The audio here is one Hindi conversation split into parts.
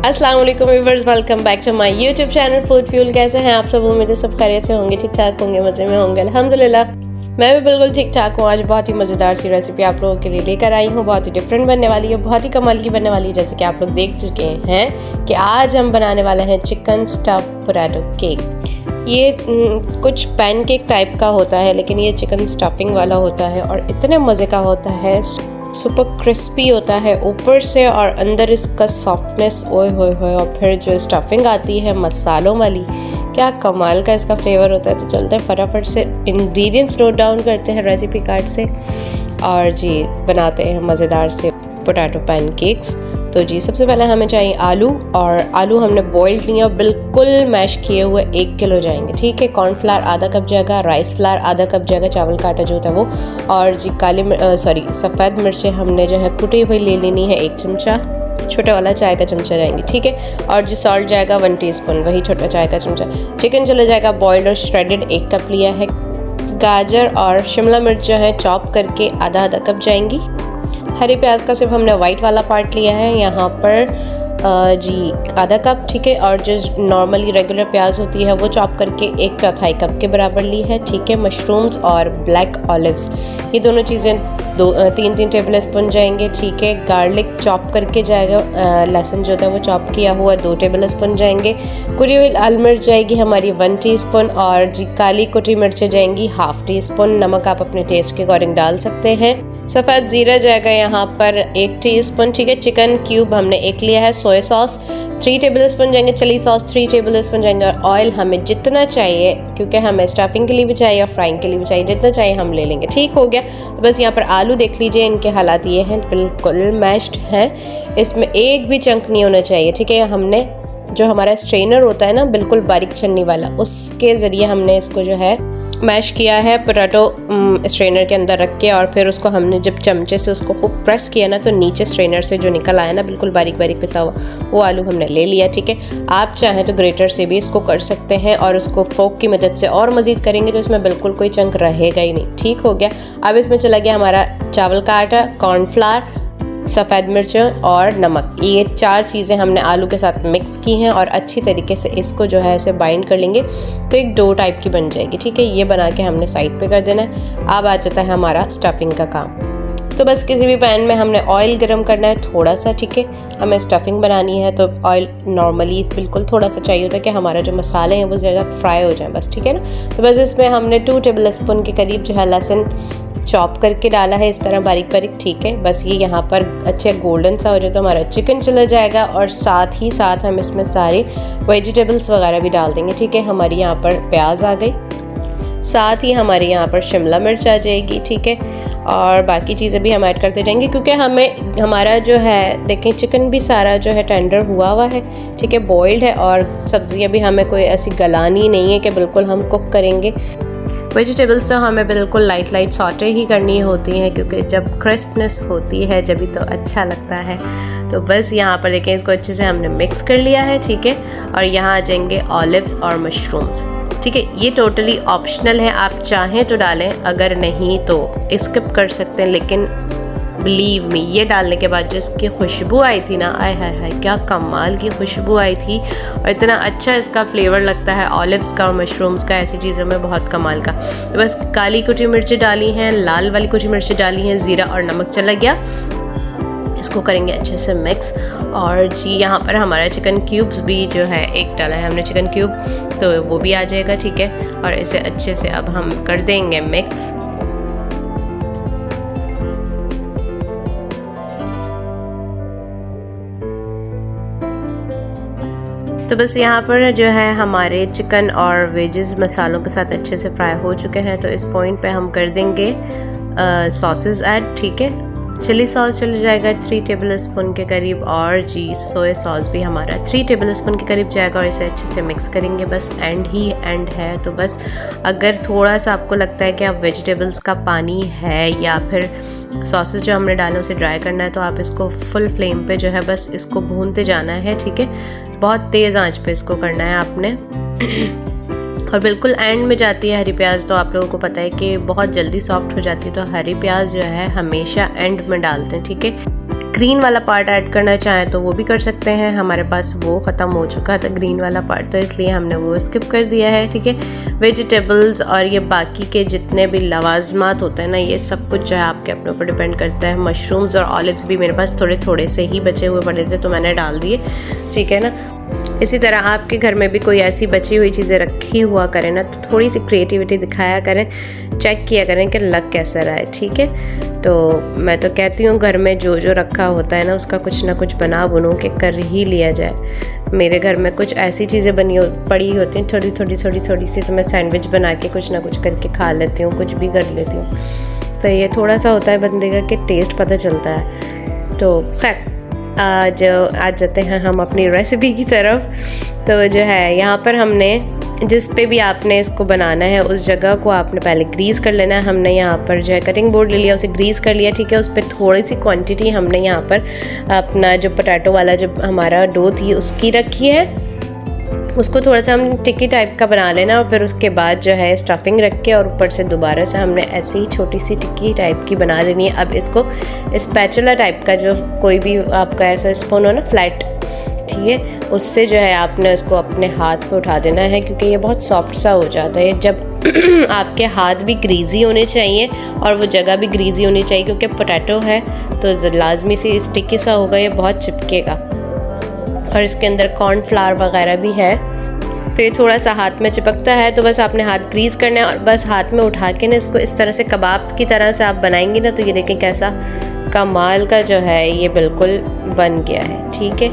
अस्सलाम वालेकुम viewers, welcome back to my YouTube channel Food Fuel. कैसे हैं आप सब? उम्मीद है सब खैरियत से होंगे, ठीक ठाक होंगे, मज़े में होंगे। अल्हम्दुलिल्लाह मैं भी बिल्कुल ठीक ठाक हूँ। आज बहुत ही मज़ेदार सी रेसिपी आप लोगों के लिए लेकर आई हूँ। बहुत ही डिफरेंट बनने वाली है, बहुत ही कमाल की बनने वाली है। जैसे कि आप लोग देख चुके हैं कि आज हम बनाने वाले हैं चिकन स्टफ पोटैटो केक। ये कुछ पैनकेक टाइप का होता है, लेकिन ये चिकन स्टफिंग वाला होता है और इतने मज़े का होता है। सुपर क्रिस्पी होता है ऊपर से और अंदर इसका सॉफ्टनेस ओए होए होए। और फिर जो स्टफिंग आती है मसालों वाली, क्या कमाल का इसका फ्लेवर होता है। तो चलते हैं फटाफट से इंग्रेडिएंट्स नोट डाउन करते हैं रेसिपी कार्ड से और जी बनाते हैं मज़ेदार से पोटैटो पैनकेक्स। तो जी सबसे पहले हमें चाहिए आलू, और आलू हमने बॉइल्ड लिए और बिल्कुल मैश किए हुए 1 किलो जाएंगे, ठीक है। कॉर्नफ्लावर आधा कप जाएगा, राइस फ्लावर आधा कप जाएगा, चावल का आटा जो होता है वो, और जी सफ़ेद मिर्चें हमने जो है कुटी हुई ले लेनी है 1 चमचा, छोटा वाला चाय का चमचा जाएंगे, ठीक है। और जी सॉल्ट जाएगा 1 टीस्पून, वही छोटा चाय का चमचा। चिकन चला जाएगा बॉइल्ड और श्रेडेड 1 कप लिया है। गाजर और शिमला मिर्च जो है चॉप करके आधा आधा कप जाएंगी। हरी प्याज का सिर्फ हमने वाइट वाला पार्ट लिया है यहाँ पर जी आधा कप, ठीक है। और जो नॉर्मली रेगुलर प्याज होती है वो चॉप करके 1/4 कप के बराबर ली है, ठीक है। मशरूम्स और ब्लैक ऑलिव्स, ये दोनों चीज़ें 3 टेबल स्पून जाएंगे, ठीक है। गार्लिक चॉप करके जाएगा, लहसुन जो होता है वो चॉप किया हुआ 2 टेबल स्पून जाएंगे। कुटी हुई लाल मिर्च जाएगी हमारी 1 टीस्पून, और जी काली कुटी मिर्चें जाएंगी ½ टीस्पून। नमक आप अपने टेस्ट के अकॉर्डिंग डाल सकते हैं। सफ़ेद ज़ीरा जाएगा यहाँ पर 1 टीस्पून, ठीक है। चिकन क्यूब हमने 1 लिया है। सोया सॉस 3 टेबल स्पून जाएंगे, चिली सॉस 3 टेबल स्पून जाएंगे, और ऑयल हमें जितना चाहिए, क्योंकि हमें स्टफिंग के लिए भी चाहिए और फ्राइंग के लिए भी चाहिए, जितना चाहिए हम ले लेंगे, ठीक हो गया। तो बस यहाँ पर आलू देख लीजिए, इनके हालात ये हैं, बिल्कुल मैश्ड हैं, इसमें एक भी चंक नहीं होना चाहिए, ठीक है। हमने जो हमारा स्ट्रेनर होता है ना बिल्कुल बारीक छन्नी वाला, उसके ज़रिए हमने इसको जो है मैश किया है पोटैटो स्ट्रेनर के अंदर रख के, और फिर उसको हमने जब चमचे से उसको खूब प्रेस किया ना, तो नीचे स्ट्रेनर से जो निकल आया ना बिल्कुल बारीक बारीक पिसा हुआ, वो आलू हमने ले लिया, ठीक है। आप चाहें तो ग्रेटर से भी इसको कर सकते हैं और उसको फोक की मदद से और मज़ीद करेंगे तो इसमें बिल्कुल कोई चंक रहेगा ही नहीं, ठीक हो गया। अब इसमें चला गया हमारा चावल का आटा, कॉर्नफ्लावर, सफ़ेद मिर्चें और नमक। ये 4 चीज़ें हमने आलू के साथ मिक्स की हैं और अच्छी तरीके से इसको जो है ऐसे बाइंड कर लेंगे तो एक डो टाइप की बन जाएगी, ठीक है। ये बना के हमने साइड पे कर देना है। अब आ जाता है हमारा स्टफिंग का काम। तो बस किसी भी पैन में हमने ऑयल गरम करना है थोड़ा सा, ठीक है। हमें स्टफिंग बनानी है तो ऑयल नॉर्मली बिल्कुल थोड़ा सा चाहिए होता है कि हमारा जो मसाले हैं वो ज़्यादा फ्राई हो जाए, बस, ठीक है ना। तो बस इसमें हमने 2 टेबल स्पून के करीब जो है लहसुन चॉप करके डाला है इस तरह बारीक बारीक, ठीक है। बस ये यहाँ पर अच्छे गोल्डन सा हो जाए तो हमारा चिकन चला जाएगा, और साथ ही साथ हम इसमें सारे वेजिटेबल्स वगैरह भी डाल देंगे, ठीक है। हमारी यहाँ पर प्याज आ गई, साथ ही हमारे यहाँ पर शिमला मिर्च आ जाएगी, ठीक है। और बाकी चीज़ें भी हम ऐड करते जाएंगे, क्योंकि हमें हमारा जो है देखें चिकन भी सारा जो है टेंडर हुआ है, ठीक है, बॉइल्ड है, और सब्जियाँ भी हमें कोई ऐसी गलानी नहीं है कि बिल्कुल हम कुक करेंगे। वेजिटेबल्स तो हमें बिल्कुल लाइट सॉटे ही करनी होती हैं, क्योंकि जब क्रिस्पनेस होती है जब भी तो अच्छा लगता है। तो बस यहाँ पर देखें इसको अच्छे से हमने मिक्स कर लिया है, ठीक है। और यहाँ आ जाएंगे ऑलिव्स और मशरूम्स, ठीक है। ये टोटली ऑप्शनल है, आप चाहें तो डालें, अगर नहीं तो स्किप कर सकते हैं। लेकिन बिलीव मी, ये डालने के बाद जो इसकी खुशबू आई थी ना, आय हाय हाय क्या कमाल की खुशबू आई थी, और इतना अच्छा इसका फ्लेवर लगता है ऑलिव्स का और मशरूम्स का, ऐसी चीज़ों में बहुत कमाल का। तो बस काली कुटी मिर्चें डाली हैं, लाल वाली कुटी मिर्चें डाली हैं, ज़ीरा और नमक चला गया। इसको करेंगे अच्छे से मिक्स। और जी यहाँ पर हमारा चिकन क्यूब्स भी जो है 1 डाला है हमने चिकन क्यूब, तो वो भी आ जाएगा, ठीक है। और इसे अच्छे से अब हम कर देंगे मिक्स। तो बस यहाँ पर जो है हमारे चिकन और वेजेस मसालों के साथ अच्छे से फ्राई हो चुके हैं। तो इस पॉइंट पे हम कर देंगे सॉसेस ऐड, ठीक है। चिली सॉस चल जाएगा 3 टेबल स्पून के करीब, और जी सोया सॉस भी हमारा 3 टेबल स्पून के करीब जाएगा, और इसे अच्छे से मिक्स करेंगे। बस एंड है। तो बस अगर थोड़ा सा आपको लगता है कि आप वेजिटेबल्स का पानी है या फिर सॉसेस जो हमने डाले उसे ड्राई करना है, तो आप इसको फुल फ्लेम पे जो है बस इसको भूनते जाना है, ठीक है। बहुत तेज़ आंच पे इसको करना है आपने। और बिल्कुल एंड में जाती है हरी प्याज, तो आप लोगों को पता है कि बहुत जल्दी सॉफ्ट हो जाती है, तो हरी प्याज जो है हमेशा एंड में डालते हैं, ठीक है। ग्रीन वाला पार्ट ऐड करना चाहें तो वो भी कर सकते हैं। हमारे पास वो ख़त्म हो चुका था ग्रीन वाला पार्ट, तो इसलिए हमने वो स्किप कर दिया है। ठीक है, वेजिटेबल्स और ये बाकी के जितने भी लवाजमात होते हैं ना, ये सब कुछ जो है आपके अपने ऊपर डिपेंड करता है। मशरूम्स और ऑलिव्स भी मेरे पास थोड़े थोड़े से ही बचे हुए पड़े थे तो मैंने डाल दिए। ठीक है ना, इसी तरह आपके घर में भी कोई ऐसी बची हुई चीज़ें रखी हुआ करें ना, तो थोड़ी सी क्रिएटिविटी दिखाया करें, चेक किया करें कि लग कैसा रहा है। ठीक है, तो मैं तो कहती हूँ घर में जो जो रखा होता है ना, उसका कुछ ना कुछ बना बुनू के कर ही लिया जाए। मेरे घर में कुछ ऐसी चीज़ें पड़ी होती हैं थोड़ी सी, तो मैं सैंडविच बना के कुछ ना कुछ करके खा लेती हूँ, कुछ भी कर लेती हूँ। तो ये थोड़ा सा होता है बंदे का कि टेस्ट पता चलता है। तो खैर आज जाते हैं हम अपनी रेसिपी की तरफ। तो जो है यहाँ पर हमने जिस पे भी आपने इसको बनाना है उस जगह को आपने पहले ग्रीस कर लेना है। हमने यहाँ पर जो है कटिंग बोर्ड ले लिया, उसे ग्रीस कर लिया। ठीक है, उस पर थोड़ी सी क्वांटिटी हमने यहाँ पर अपना जो पोटैटो वाला जो हमारा डो थी उसकी रखी है। उसको थोड़ा सा हम टिक्की टाइप का बना लेना और फिर उसके बाद जो है स्टफिंग रख के और ऊपर से दोबारा से हमने ऐसी ही छोटी सी टिक्की टाइप की बना लेनी है। अब इसको स्पैचुला टाइप का जो कोई भी आपका ऐसा स्पून हो ना फ्लैट, ठीक है, उससे जो है आपने उसको अपने हाथ पे उठा देना है, क्योंकि ये बहुत सॉफ्ट सा हो जाता है। जब आपके हाथ भी ग्रीजी होने चाहिए और वो जगह भी ग्रीजी होनी चाहिए, क्योंकि पोटैटो है तो लाजमी से स्टिकी सा होगा, ये बहुत चिपकेगा और इसके अंदर कॉर्नफ्लावर वगैरह भी है, तो ये थोड़ा सा हाथ में चिपकता है। तो बस आपने हाथ ग्रीस करना है और बस हाथ में उठा के ना इसको इस तरह से कबाब की तरह से आप बनाएंगे ना, तो ये देखें कैसा कमाल का जो है ये बिल्कुल बन गया है। ठीक है,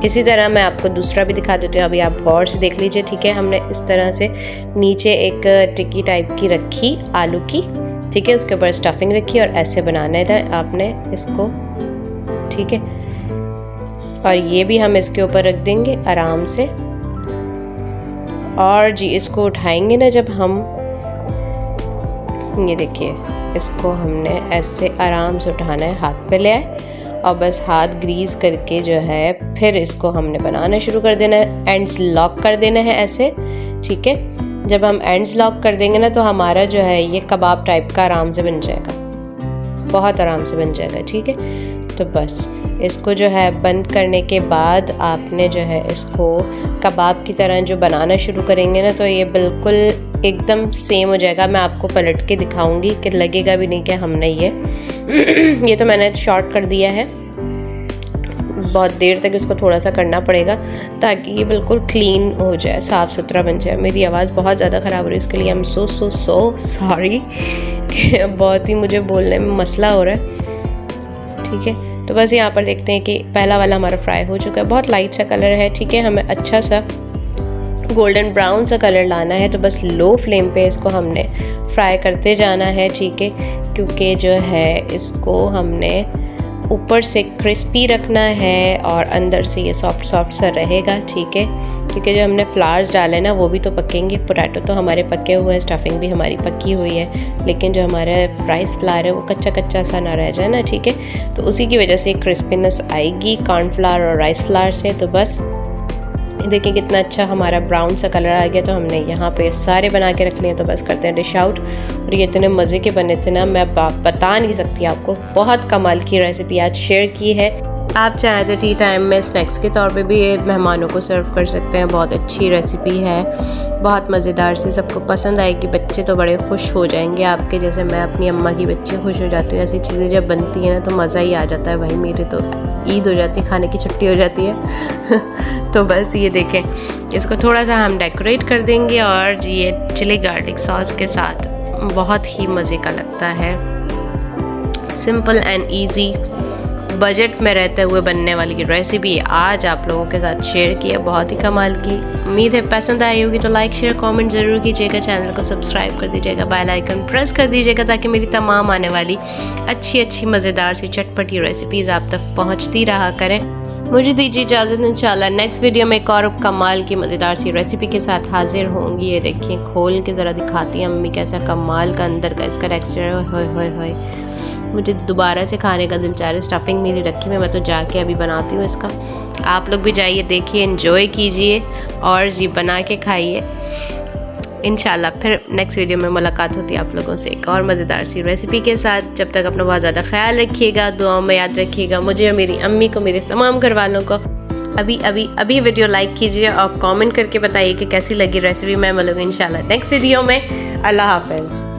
इसी तरह मैं आपको दूसरा भी दिखा देती हूँ, अभी आप गौर से देख लीजिए। ठीक है, हमने इस तरह से नीचे एक टिक्की टाइप की रखी आलू की, ठीक है, उसके ऊपर स्टफिंग रखी और ऐसे बनाना था आपने इसको। ठीक है, और ये भी हम इसके ऊपर रख देंगे आराम से। और जी इसको उठाएंगे ना जब हम, ये देखिए इसको हमने ऐसे आराम से उठाना है, हाथ पे ले आए और बस हाथ ग्रीस करके जो है फिर इसको हमने बनाना शुरू कर देना है। एंड्स लॉक कर देना है ऐसे। ठीक है, जब हम एंड्स लॉक कर देंगे ना तो हमारा जो है ये कबाब टाइप का आराम से बन जाएगा, बहुत आराम से बन जाएगा। ठीक है, तो बस इसको जो है बंद करने के बाद आपने जो है इसको कबाब की तरह जो बनाना शुरू करेंगे ना, तो ये बिल्कुल एकदम सेम हो जाएगा। मैं आपको पलट के दिखाऊंगी कि लगेगा भी नहीं कि हमने ये तो मैंने शॉर्ट कर दिया है, बहुत देर तक इसको थोड़ा सा करना पड़ेगा ताकि ये बिल्कुल क्लीन हो जाए, साफ़ सुथरा बन जाए। मेरी आवाज़ बहुत ज़्यादा ख़राब हो रही है, इसके लिए आई एम सो सॉरी बहुत ही मुझे बोलने में मसला हो रहा है। ठीक है, तो बस यहाँ पर देखते हैं कि पहला वाला हमारा फ्राई हो चुका है, बहुत लाइट सा कलर है। ठीक है, हमें अच्छा सा गोल्डन ब्राउन सा कलर लाना है, तो बस लो फ्लेम पे इसको हमने फ्राई करते जाना है। ठीक है, क्योंकि जो है इसको हमने ऊपर से क्रिस्पी रखना है और अंदर से ये सॉफ्ट सा रहेगा। ठीक है, क्योंकि जो हमने फ्लावर्स डाले ना वो भी तो पकेंगे। पोटैटो तो हमारे पके हुए हैं, स्टफिंग भी हमारी पकी हुई है, लेकिन जो हमारा राइस फ्लावर है वो कच्चा सा ना रह जाए ना। ठीक है, तो उसी की वजह से क्रिस्पीनेस आएगी कॉर्नफ्लावर और राइस फ्लावर से। तो बस देखिए कितना अच्छा हमारा ब्राउन सा कलर आ गया। तो हमने यहाँ पे सारे बना के रख लिए, तो बस करते हैं डिश आउट। और ये इतने मज़े के बने थे ना, मैं बता नहीं सकती आपको, बहुत कमाल की रेसिपी आज शेयर की है। आप चाहें तो टी टाइम में स्नैक्स के तौर पे भी ये मेहमानों को सर्व कर सकते हैं। बहुत अच्छी रेसिपी है, बहुत मज़ेदार से, सबको पसंद आएगी। बच्चे तो बड़े खुश हो जाएंगे आपके, जैसे मैं अपनी अम्मा की बच्ची खुश हो जाती हूँ। ऐसी चीज़ें जब बनती हैं ना तो मज़ा ही आ जाता है भाई। मेरे तो ईद हो जाती है, खाने की छुट्टी हो जाती है तो बस ये देखें, इसको थोड़ा सा हम डेकोरेट कर देंगे और जी ये चिली गार्लिक सॉस के साथ बहुत ही मज़े का लगता है। सिंपल एंड ईजी, बजट में रहते हुए बनने वाली रेसिपी आज आप लोगों के साथ शेयर की है, बहुत ही कमाल की। उम्मीद है पसंद आई होगी, तो लाइक शेयर कमेंट ज़रूर कीजिएगा, चैनल को सब्सक्राइब कर दीजिएगा, बेल आइकन प्रेस कर दीजिएगा ताकि मेरी तमाम आने वाली अच्छी मज़ेदार सी चटपटी रेसिपीज़ आप तक पहुंचती रहा करें। मुझे दीजिए इजाज़त, इंशाल्लाह नेक्स्ट वीडियो में एक और कमाल की मज़ेदार सी रेसिपी के साथ हाजिर होंगी। ये देखिए खोल के ज़रा दिखाती हैं अम्मी कैसा कमाल का अंदर का इसका टेक्सचर है। मुझे दोबारा से खाने का दिल चाह रहा है। स्टफिंग मेरी रखी हुई, मैं तो जाके अभी बनाती हूँ इसका। आप लोग भी जाइए, देखिए, एंजॉय कीजिए और जी बना के खाइए। इंशाल्लाह फिर नेक्स्ट वीडियो में मुलाकात होती है आप लोगों से एक और मज़ेदार सी रेसिपी के साथ। जब तक अपना बहुत ज़्यादा ख्याल रखिएगा, दुआओं में याद रखिएगा मुझे और मेरी अम्मी को, मेरे तमाम घर वालों को। अभी वीडियो लाइक कीजिए और कमेंट करके बताइए कि कैसी लगी रेसिपी। मैं मिलूँगी इंशाल्लाह नेक्स्ट वीडियो में। अल्लाह हाफ़िज़।